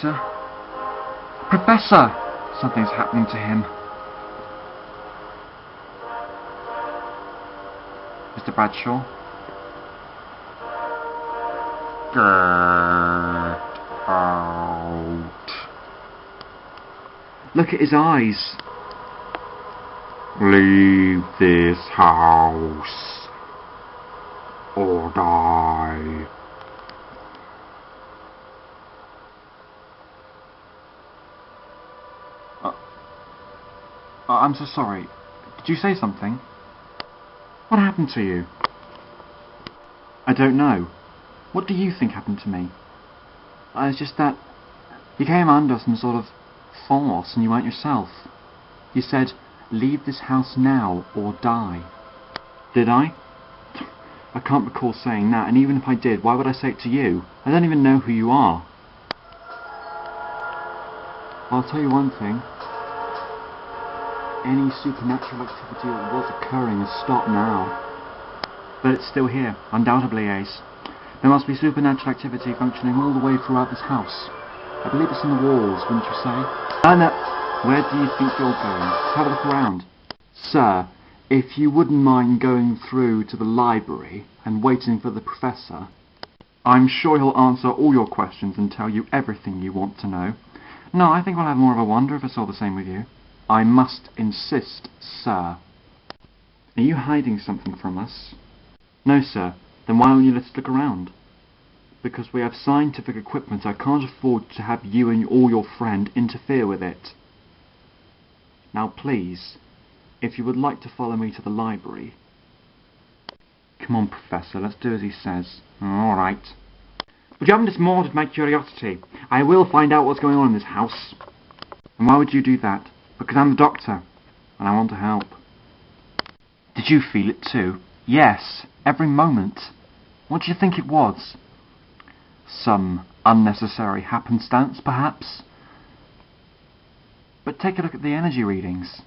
Doctor? Professor! Something's happening to him. Mr. Bradshaw? Get out. Look at his eyes. Leave this house or die. I'm so sorry. Did you say something? What happened to you? I don't know. What do you think happened to me? It's just that you came under some sort of force and you weren't yourself. You said, leave this house now or die. Did I? I can't recall saying that, and even if I did, why would I say it to you? I don't even know who you are. I'll tell you one thing. Any supernatural activity that was occurring has stopped now. But it's still here, undoubtedly, Ace. There must be supernatural activity functioning all the way throughout this house. I believe it's in the walls, wouldn't you say? No. Where do you think you're going? Have a look around. Sir, if you wouldn't mind going through to the library and waiting for the Professor, I'm sure he'll answer all your questions and tell you everything you want to know. No, I think we'll have more of a wonder if it's all the same with you. I must insist, sir. Are you hiding something from us? No, sir. Then why won't you let us look around? Because we have scientific equipment. I can't afford to have you and all your friend interfere with it. Now please, if you would like to follow me to the library. Come on, Professor, let's do as he says. All right. But you haven't just mortared my curiosity. I will find out what's going on in this house. And why would you do that? Because I'm the Doctor, and I want to help. Did you feel it too? Yes, every moment. What do you think it was? Some unnecessary happenstance, perhaps? But take a look at the energy readings.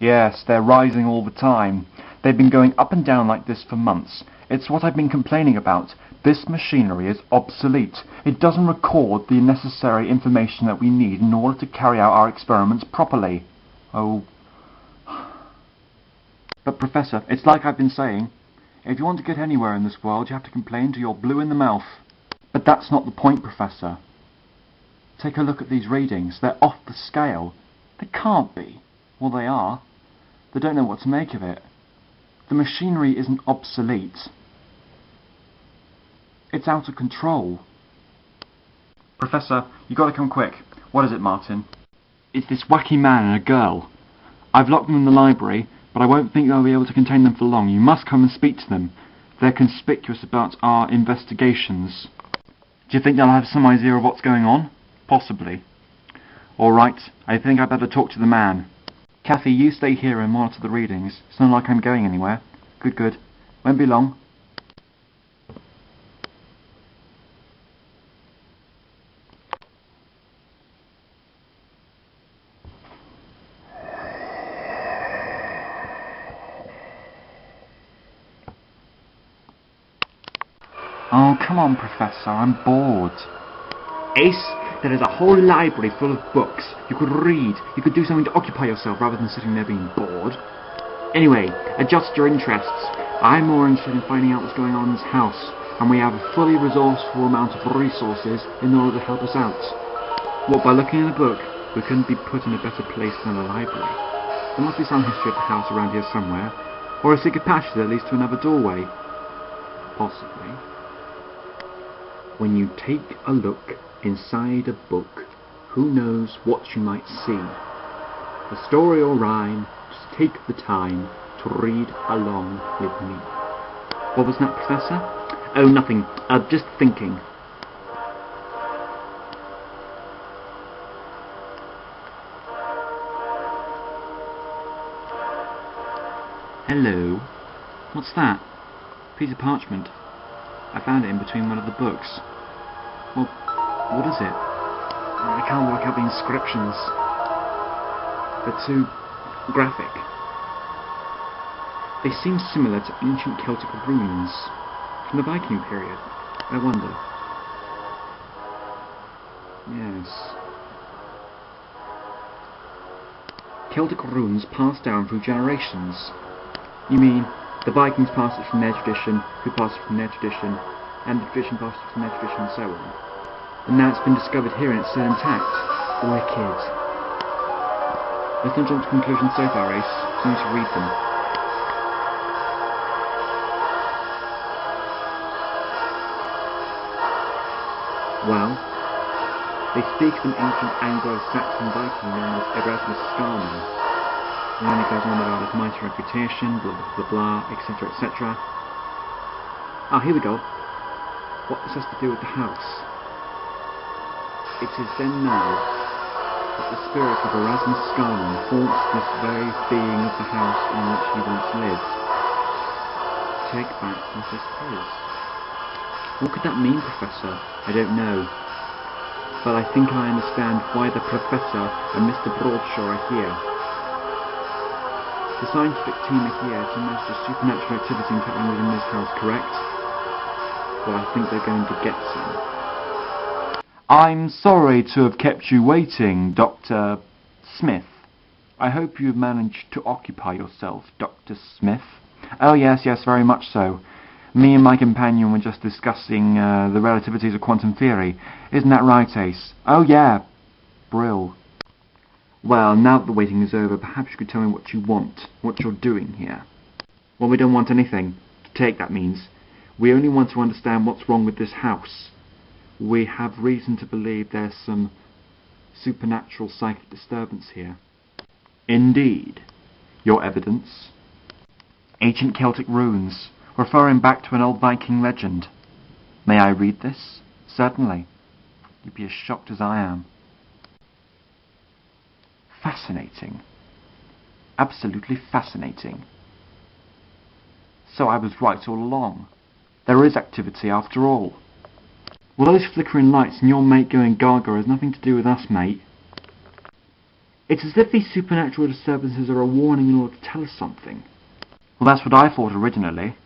Yes, they're rising all the time. They've been going up and down like this for months. It's what I've been complaining about. This machinery is obsolete. It doesn't record the necessary information that we need in order to carry out our experiments properly. Oh. But Professor, it's like I've been saying. If you want to get anywhere in this world, you have to complain till you're blue in the mouth. But that's not the point, Professor. Take a look at these readings. They're off the scale. They can't be. Well, they are. They don't know what to make of it. The machinery isn't obsolete. It's out of control. Professor, you gotta come quick. What is it, Martin? It's this wacky man and a girl. I've locked them in the library, but I won't think they'll be able to contain them for long. You must come and speak to them. They're conspicuous about our investigations. Do you think they'll have some idea of what's going on? Possibly. All right, I think I'd better talk to the man. Kathy, you stay here and monitor the readings. It's not like I'm going anywhere. Good. Won't be long. Oh, come on, Professor, I'm bored. Ace, there is a whole library full of books. You could read, you could do something to occupy yourself rather than sitting there being bored. Anyway, adjust your interests. I'm more interested in finding out what's going on in this house, and we have a fully resourceful amount of resources in order to help us out. What, by looking in a book, we couldn't be put in a better place than a library? There must be some history of the house around here somewhere, or a secret passage that leads to another doorway. Possibly. When you take a look inside a book, who knows what you might see? A story or rhyme, just take the time to read along with me. What was that, Professor? Oh, nothing. Just thinking. Hello. What's that? Piece of parchment. I found it in between one of the books. Well, what is it? I can't work out the inscriptions. They're too graphic. They seem similar to ancient Celtic runes from the Viking period. I wonder. Yes. Celtic runes passed down through generations. You mean the Vikings passed it from their tradition, who passed it from their tradition, and the tradition passed it from their tradition, and so on. And now it's been discovered here and it's still intact. Wicked. Let's not jump to conclusions so far, Ace. We need to read them. Well, they speak of an ancient Anglo-Saxon Viking known as Erasmus Scarman. And then it goes on about his mighty reputation, blah blah blah blah, etc. etc. Ah, here we go. What this has to do with the house. It is then now that the spirit of Erasmus Scarman haunts this very being of the house in which he once lived. Take back what is his. What could that mean, Professor? I don't know. But I think I understand why the Professor and Mr. Broadshaw are here. The scientific team are here to measure supernatural activity happening within this house, correct? Well, I think they're going to get some. I'm sorry to have kept you waiting, Dr. Smith. I hope you've managed to occupy yourself, Dr. Smith. Oh yes, very much so. Me and my companion were just discussing the relativities of quantum theory. Isn't that right, Ace? Oh yeah. Brill. Well, now that the waiting is over, perhaps you could tell me what you want, what you're doing here. Well, we don't want anything. To take, that means. We only want to understand what's wrong with this house. We have reason to believe there's some supernatural psychic disturbance here. Indeed. Your evidence? Ancient Celtic runes, referring back to an old Viking legend. May I read this? Certainly. You'd be as shocked as I am. Fascinating. Absolutely fascinating. So I was right all along. There is activity after all. Well, those flickering lights and your mate going gaga has nothing to do with us, mate. It's as if these supernatural disturbances are a warning in order to tell us something. Well, that's what I thought originally.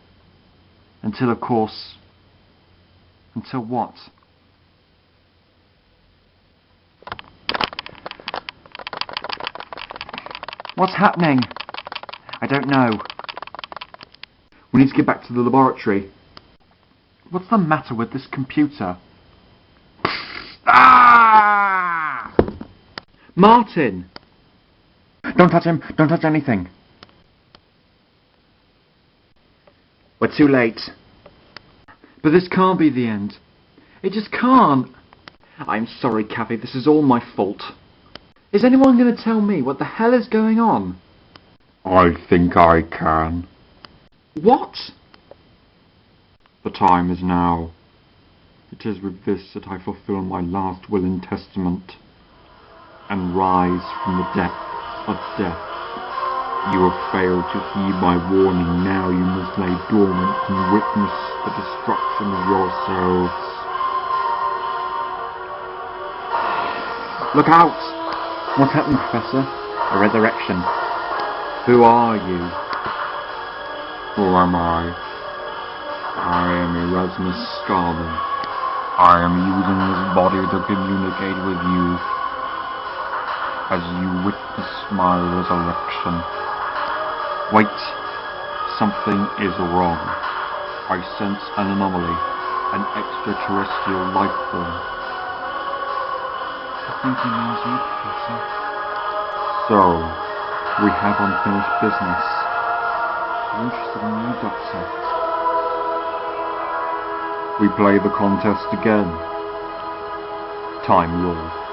Until, of course... Until what? What's happening? I don't know. We need to get back to the laboratory. What's the matter with this computer? Ah! Martin! Don't touch him! Don't touch anything! We're too late. But this can't be the end. It just can't. I'm sorry, Kathy, this is all my fault. Is anyone going to tell me what the hell is going on? I think I can. What? The time is now. It is with this that I fulfill my last will and testament, and rise from the depth of death. You have failed to heed my warning. Now you must lay dormant and witness the destruction of yourselves. Look out! What's happening, Professor? A resurrection. Who are you? Who am I? I am Erasmus Scarman. I am using this body to communicate with you as you witness my resurrection. Wait, something is wrong. I sense an anomaly, an extraterrestrial life form. I think he means you, Professor. So, we have unfinished business. I'm interested in you, Doctor. We play the contest again. Time Lord.